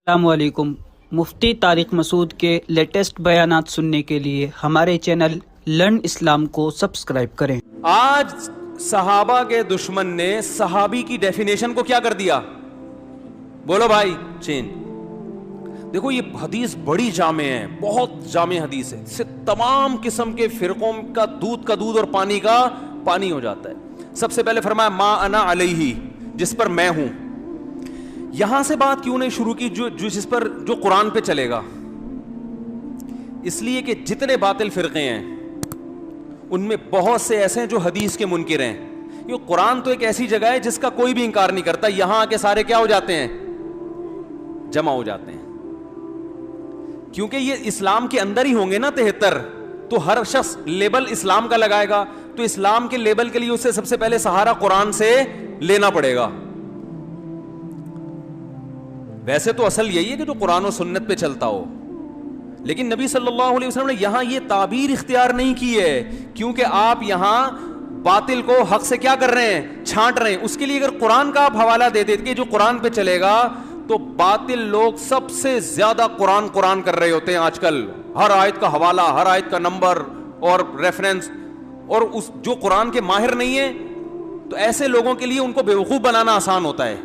السلام علیکم۔ مفتی طارق مسعود کے لیٹسٹ بیانات سننے کے لیے ہمارے چینل لرن اسلام کو سبسکرائب کریں۔ آج صحابہ کے دشمن نے صحابی کی ڈیفینیشن کو کیا کر دیا؟ بولو بھائی، چینج۔ دیکھو یہ حدیث بڑی جامع ہے، بہت جامع حدیث ہے، اس سے تمام قسم کے فرقوں کا دودھ اور پانی کا پانی ہو جاتا ہے۔ سب سے پہلے فرمایا ما انا علیہ، جس پر میں ہوں۔ یہاں سے بات کیوں نہیں شروع کی جو قرآن پہ چلے گا؟ اس لیے کہ جتنے باطل فرقے ہیں ان میں بہت سے ایسے ہیں جو حدیث کے منکر ہیں۔ یہ قرآن تو ایک ایسی جگہ ہے جس کا کوئی بھی انکار نہیں کرتا، یہاں آ کے سارے کیا ہو جاتے ہیں؟ جمع ہو جاتے ہیں، کیونکہ یہ اسلام کے اندر ہی ہوں گے نا 73، تو ہر شخص لیبل اسلام کا لگائے گا، تو اسلام کے لیبل کے لیے اسے سب سے پہلے سہارا قرآن سے لینا پڑے گا۔ ویسے تو اصل یہی ہے کہ جو قرآن و سنت پہ چلتا ہو، لیکن نبی صلی اللہ علیہ وسلم نے یہاں یہ تعبیر اختیار نہیں کی ہے، کیونکہ آپ یہاں باطل کو حق سے کیا کر رہے ہیں؟ چھانٹ رہے ہیں۔ اس کے لیے اگر قرآن کا آپ حوالہ دے دیتے کہ جو قرآن پہ چلے گا، تو باطل لوگ سب سے زیادہ قرآن کر رہے ہوتے ہیں آج کل، ہر آیت کا حوالہ، ہر آیت کا نمبر اور ریفرنس، اور اس جو قرآن کے ماہر نہیں ہیں تو ایسے لوگوں کے لیے ان کو بیوقوف بنانا آسان ہوتا ہے۔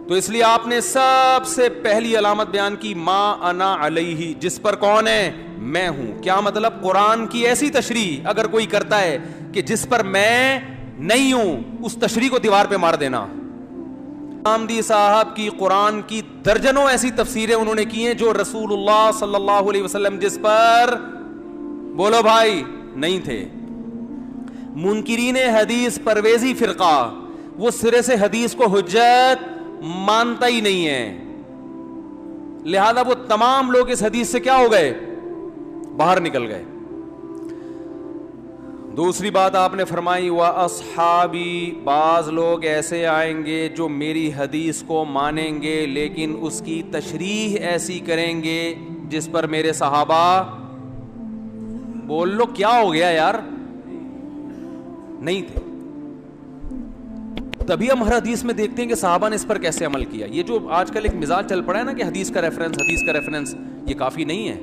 تو اس لیے آپ نے سب سے پہلی علامت بیان کی ما انا علیہ، جس پر کون ہے؟ میں ہوں۔ کیا مطلب؟ قرآن کی ایسی تشریح اگر کوئی کرتا ہے کہ جس پر میں نہیں ہوں، اس تشریح کو دیوار پہ مار دینا۔ آمدی صاحب کی قرآن کی درجنوں ایسی تفسیریں انہوں نے کی ہیں جو رسول اللہ صلی اللہ علیہ وسلم جس پر، بولو بھائی، نہیں تھے۔ منکرین حدیث پرویزی فرقہ، وہ سرے سے حدیث کو حجت مانتا ہی نہیں ہے، لہذا وہ تمام لوگ اس حدیث سے کیا ہو گئے؟ باہر نکل گئے۔ دوسری بات آپ نے فرمائی وَأَصْحَابِي، بعض لوگ ایسے آئیں گے جو میری حدیث کو مانیں گے لیکن اس کی تشریح ایسی کریں گے جس پر میرے صحابہ، بول لو کیا ہو گیا یار، نہیں تھے۔ تبھی ہم ہر حدیث میں دیکھتے ہیں کہ صحابہ نے اس پر کیسے عمل کیا۔ یہ جو آج کل ایک مزاج چل پڑا ہے نا کہ حدیث کا ریفرنس، یہ کافی نہیں ہے۔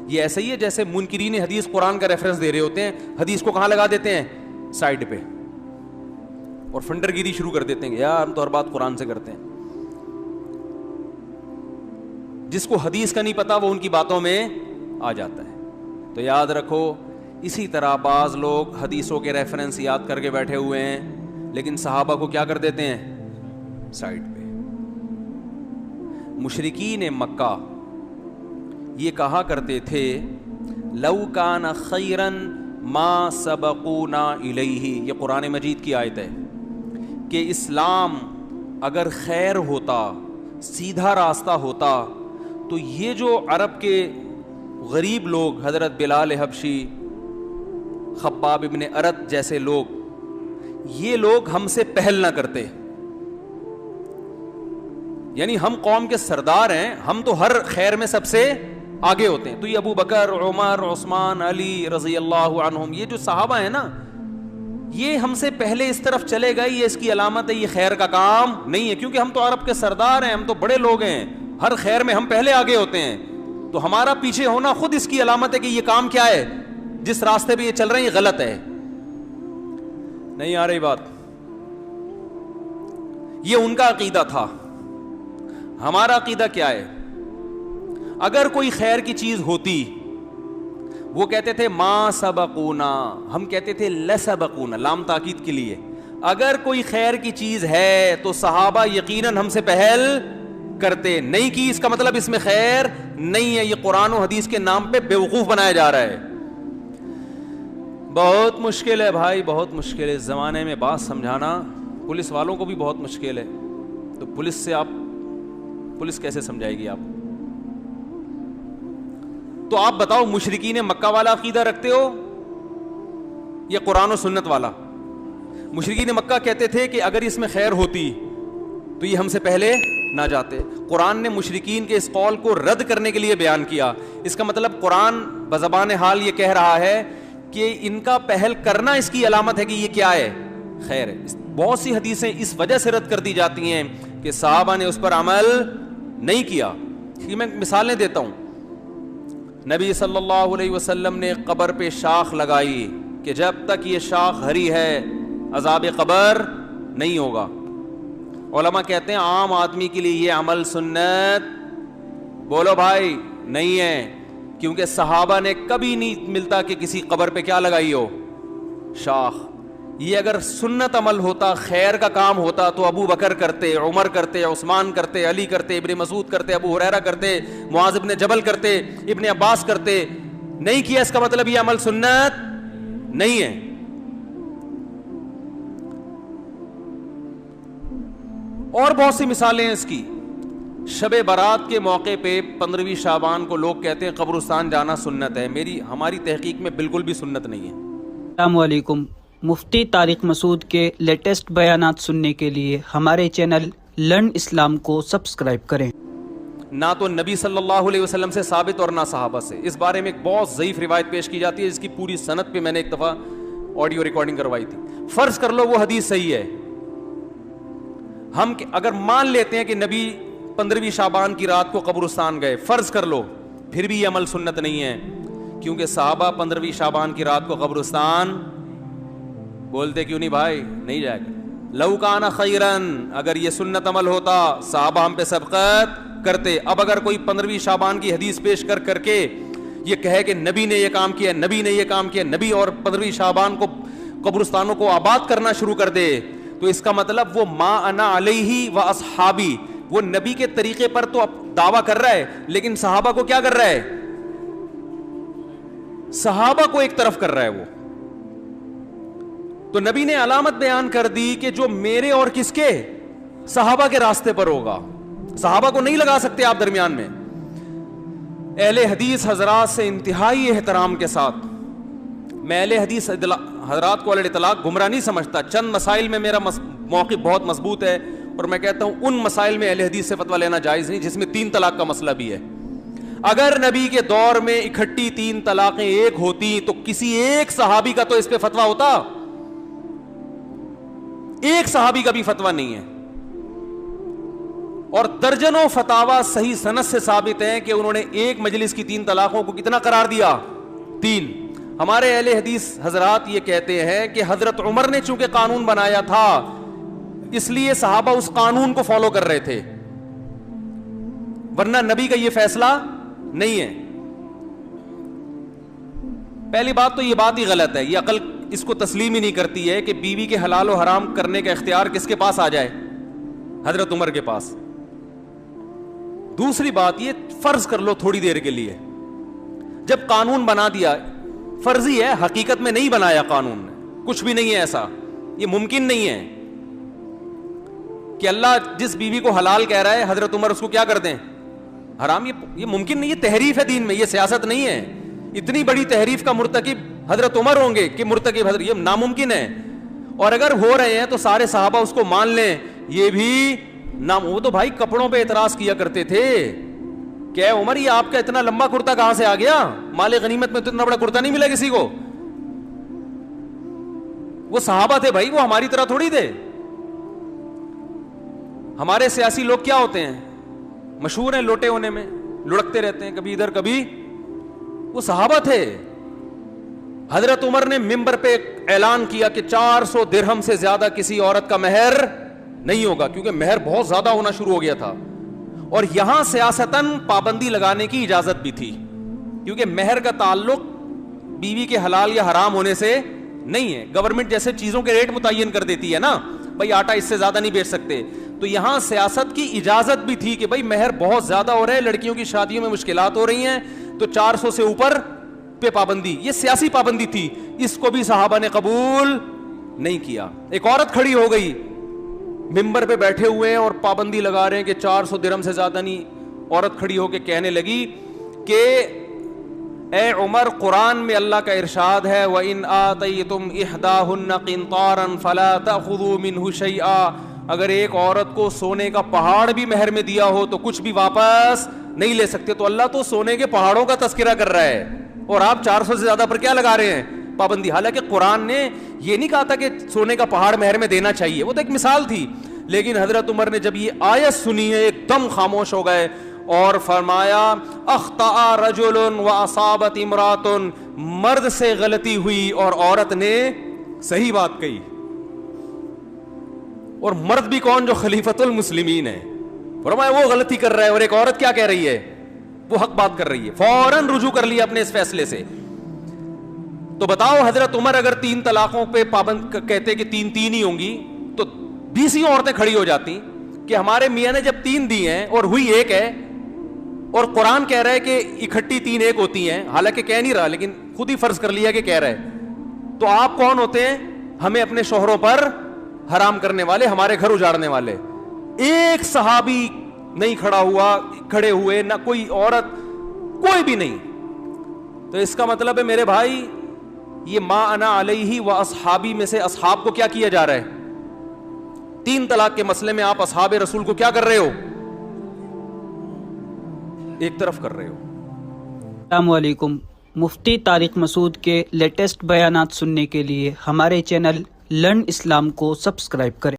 یہ ایسا ہی ہے جیسے منکرین حدیث قرآن کا ریفرنس دے رہے ہوتے ہیں، حدیث کو کہاں لگا دیتے ہیں؟ سائڈ پہ، اور فنڈر گیری شروع کر دیتے ہیں کہ یار ہم تو ہر بات قرآن سے کرتے ہیں۔ جس کو حدیث کا نہیں پتا وہ ان کی باتوں میں آ جاتا ہے۔ تو یاد رکھو، اسی طرح بعض لوگ حدیثوں کے ریفرنس یاد کر کے بیٹھے ہوئے ہیں لیکن صحابہ کو کیا کر دیتے ہیں؟ سائڈ پہ۔ مشرکین مکہ یہ کہا کرتے تھے لو کان خیرا ما سبقونا الیہ، یہ قرآن مجید کی آیت ہے کہ اسلام اگر خیر ہوتا، سیدھا راستہ ہوتا، تو یہ جو عرب کے غریب لوگ، حضرت بلال حبشی، خباب ابن ارت جیسے لوگ، یہ لوگ ہم سے پہل نہ کرتے۔ یعنی ہم قوم کے سردار ہیں، ہم تو ہر خیر میں سب سے آگے ہوتے ہیں۔ تو یہ ابو بکر، عمر، عثمان، علی رضی اللہ عنہم، یہ جو صحابہ ہیں نا، یہ ہم سے پہلے اس طرف چلے گئے، یہ اس کی علامت ہے یہ خیر کا کام نہیں ہے، کیونکہ ہم تو عرب کے سردار ہیں، ہم تو بڑے لوگ ہیں، ہر خیر میں ہم پہلے آگے ہوتے ہیں، تو ہمارا پیچھے ہونا خود اس کی علامت ہے کہ یہ کام کیا ہے، جس راستے پہ یہ چل رہے ہیں یہ غلط ہے۔ نہیں آ رہی بات؟ یہ ان کا عقیدہ تھا۔ ہمارا عقیدہ کیا ہے؟ اگر کوئی خیر کی چیز ہوتی، وہ کہتے تھے ما سبقونا، ہم کہتے تھے لسبقونا، لام تاکید کے لیے۔ اگر کوئی خیر کی چیز ہے تو صحابہ یقیناً ہم سے پہل کرتے، نہیں کی اس کا مطلب اس میں خیر نہیں ہے۔ یہ قرآن و حدیث کے نام پہ بیوقوف بنایا جا رہا ہے۔ بہت مشکل ہے بھائی، بہت مشکل ہے اس زمانے میں بات سمجھانا، پولیس والوں کو بھی بہت مشکل ہے۔ تو پولیس کیسے سمجھائے گی آپ؟ تو آپ بتاؤ، مشرکین مکہ والا عقیدہ رکھتے ہو یا قرآن و سنت والا؟ مشرکین مکہ کہتے تھے کہ اگر اس میں خیر ہوتی تو یہ ہم سے پہلے نہ جاتے۔ قرآن نے مشرکین کے اس قول کو رد کرنے کے لیے بیان کیا۔ اس کا مطلب قرآن بزبان حال یہ کہہ رہا ہے کہ ان کا پہل کرنا اس کی علامت ہے کہ یہ کیا ہے؟ خیر ہے۔ بہت سی حدیثیں اس وجہ سے رد کر دی جاتی ہیں کہ صحابہ نے اس پر عمل نہیں کیا. میں مثالیں دیتا ہوں. نبی صلی اللہ علیہ وسلم نے قبر پہ شاخ لگائی کہ جب تک یہ شاخ ہری ہے عذاب قبر نہیں ہوگا. علماء کہتے ہیں عام آدمی کے لیے یہ عمل سنت بولو بھائی نہیں ہے, کیونکہ صحابہ نے کبھی نہیں ملتا کہ کسی قبر پہ کیا لگائی ہو, شاخ. یہ اگر سنت عمل ہوتا, خیر کا کام ہوتا تو ابو بکر کرتے, عمر کرتے, عثمان کرتے, علی کرتے, ابن مسعود کرتے, ابو ہریرہ کرتے, معاذ ابن جبل کرتے, ابن عباس کرتے. نہیں کیا اس کا مطلب یہ عمل سنت نہیں ہے. اور بہت سی مثالیں ہیں اس کی. شب برات کے موقع پہ 15ویں شعبان کو لوگ کہتے ہیں قبرستان جانا سنت ہے. ہماری تحقیق میں بالکل بھی سنت نہیں ہے. السلام علیکم. مفتی طارق مسعود کے لیٹسٹ بیانات سننے کے لیے ہمارے چینل لرن اسلام کو سبسکرائب کریں. نہ تو نبی صلی اللہ علیہ وسلم سے ثابت اور نہ صحابہ سے. اس بارے میں ایک بہت ضعیف روایت پیش کی جاتی ہے جس کی پوری سند پہ میں نے ایک دفعہ آڈیو ریکارڈنگ کروائی تھی. فرض کر لو وہ حدیث صحیح ہے, ہم اگر مان لیتے ہیں کہ نبی 15ویں شعبان کی رات کو قبرستان گئے, فرض کر لو, پھر بھی یہ عمل سنت نہیں ہے, کیونکہ صحابہ 15ویں شعبان کی رات کو قبرستان بولتے کیوں نہیں بھائی, نہیں جائے گا. لو کان خیرن, اگر یہ سنت عمل ہوتا صحابہ ہم پہ سبقت کرتے. اب اگر کوئی 15ویں شعبان کی حدیث پیش کر کے یہ کہے کہ نبی نے یہ کام کیا, نبی نے یہ کام کیا, نبی اور 15ویں شعبان کو قبرستانوں کو آباد کرنا شروع کر دے, تو اس کا مطلب وہ ما انا علیہ و اصحابی, وہ نبی کے طریقے پر تو دعویٰ کر رہا ہے, لیکن صحابہ کو کیا کر رہا ہے, صحابہ کو ایک طرف کر رہا ہے وہ. تو نبی نے علامت بیان کر دی کہ جو میرے اور کس کے, صحابہ کے راستے پر ہوگا. صحابہ کو نہیں لگا سکتے آپ درمیان میں. اہل حدیث حضرات سے انتہائی احترام کے ساتھ, میں اہل حدیث حضرات کو علی الاطلاق گمراہ نہیں سمجھتا. چند مسائل میں میرا موقف بہت مضبوط ہے, اور میں کہتا ہوں ان مسائل میں اہل حدیث سے فتویٰ لینا جائز نہیں جس میں 3 طلاق کا مسئلہ بھی ہے. اگر نبی کے دور میں اکٹھی 3 طلاقیں ایک ہوتی تو کسی ایک صحابی کا تو اس پہ فتویٰ ہوتا, ایک صحابی کا بھی فتویٰ نہیں ہے. اور درجنوں فتاویٰ صحیح سند سے ثابت ہیں کہ انہوں نے ایک مجلس کی 3 طلاقوں کو کتنا قرار دیا, 3. ہمارے اہل حدیث حضرات یہ کہتے ہیں کہ حضرت عمر نے چونکہ قانون بنایا تھا اس لیے صحابہ اس قانون کو فالو کر رہے تھے, ورنہ نبی کا یہ فیصلہ نہیں ہے. پہلی بات تو یہ بات ہی غلط ہے, یہ عقل اس کو تسلیم ہی نہیں کرتی ہے کہ بیوی کے حلال و حرام کرنے کا اختیار کس کے پاس آ جائے, حضرت عمر کے پاس. دوسری بات یہ, فرض کر لو تھوڑی دیر کے لیے, جب قانون بنا دیا, فرضی ہے, حقیقت میں نہیں بنایا قانون نے, کچھ بھی نہیں ہے ایسا, یہ ممکن نہیں ہے کہ اللہ جس بیوی کو حلال کہہ رہا ہے حضرت عمر اس کو کیا کر دیں, حرام. یہ ممکن نہیں, یہ تحریف ہے دین میں, یہ سیاست نہیں ہے. اتنی بڑی تحریف کا مرتکب حضرت عمر ہوں گے کہ مرتکب حضرت, یہ ناممکن ہے. اور اگر ہو رہے ہیں تو سارے صحابہ اس کو مان لیں, یہ بھی وہ تو بھائی کپڑوں پہ اعتراض کیا کرتے تھے کہ اے عمر یہ آپ کا اتنا لمبا کرتا کہاں سے آ گیا, مال غنیمت میں تو اتنا بڑا کرتا نہیں ملا کسی کو. وہ صحابہ تھے بھائی, وہ ہماری طرح تھوڑی تھے. ہمارے سیاسی لوگ کیا ہوتے ہیں, مشہور ہیں لوٹے ہونے میں, لڑکتے رہتے ہیں کبھی ادھر کبھی. وہ صحابہ تھے. حضرت عمر نے ممبر پہ اعلان کیا کہ 400 درہم سے زیادہ کسی عورت کا مہر نہیں ہوگا, کیونکہ مہر بہت زیادہ ہونا شروع ہو گیا تھا. اور یہاں سیاستاً پابندی لگانے کی اجازت بھی تھی, کیونکہ مہر کا تعلق بیوی کے حلال یا حرام ہونے سے نہیں ہے. گورنمنٹ جیسے چیزوں کے ریٹ متعین کر دیتی ہے نا, بھائی آٹا اس سے زیادہ نہیں بیچ سکتے, تو یہاں سیاست کی اجازت بھی تھی کہ بھائی مہر بہت زیادہ ہو رہا ہے, لڑکیوں کی شادیوں میں مشکلات ہو رہی ہیں, تو 400 سے اوپر پہ پابندی, یہ سیاسی پابندی تھی. اس کو بھی صحابہ نے قبول نہیں کیا. ایک عورت کھڑی ہو گئی, ممبر پہ بیٹھے ہوئے ہیں اور پابندی لگا رہے ہیں کہ 400 درہم سے زیادہ نہیں. عورت کھڑی ہو کے کہنے لگی کہ اے عمر, قرآن میں اللہ کا ارشاد ہے وَإِنْ آتَيْتُمْ إِحْدَاهُنَّ قِنْطَارًا فَلَا تَأْخُذُوا مِنْهُ شَيْئًا, اگر ایک عورت کو سونے کا پہاڑ بھی مہر میں دیا ہو تو کچھ بھی واپس نہیں لے سکتے. تو اللہ تو سونے کے پہاڑوں کا تذکرہ کر رہا ہے, اور آپ 400 سے زیادہ پر کیا لگا رہے ہیں پابندی. حالانکہ قرآن نے یہ نہیں کہا تھا کہ سونے کا پہاڑ مہر میں دینا چاہیے, وہ تو ایک مثال تھی. لیکن حضرت عمر نے جب یہ آیت سنی ہے ایک دم خاموش ہو گئے اور فرمایا اخطأ رجل واصابت امرات، مرد سے غلطی ہوئی اور عورت نے صحیح بات کہی. اور مرد بھی کون؟ جو خلیفۃ المسلمین ہے. فرمایا وہ غلطی کر رہا ہے اور ایک عورت کیا کہہ رہی ہے؟ وہ حق بات کر رہی ہے. فوراً رجوع کر لیا اپنے اس فیصلے سے. تو بتاؤ حضرت عمر اگر 3 طلاقوں پہ پابند کہتے کہ 3 ہی ہوں گی تو 20 عورتیں کھڑی ہو جاتی کہ ہمارے میاں نے جب 3 دی ہیں اور ہوئی 1 ہے، اور قرآن کہہ رہا ہے کہ اکٹھی 3 1 ہوتی ہیں، حالانکہ کہہ نہیں رہا لیکن خود ہی فرض کر لیا کہ کہہ رہا ہے. تو آپ کون ہوتے ہیں ہمیں اپنے شوہروں پر حرام کرنے والے، ہمارے گھر اجاڑنے والے؟ ایک صحابی نہیں کھڑے ہوئے، نہ کوئی عورت، کوئی بھی نہیں. تو اس کا مطلب ہے میرے بھائی یہ ما انا علیہ و اصحابی میں سے اصحاب کو کیا کیا جا رہا ہے؟ 3 طلاق کے مسئلے میں آپ اصحاب رسول کو کیا کر رہے ہو؟ ایک طرف کر رہے ہو. السلام علیکم. مفتی طارق مسعود کے لیٹسٹ بیانات سننے کے لیے ہمارے چینل لرن اسلام کو سبسکرائب کریں.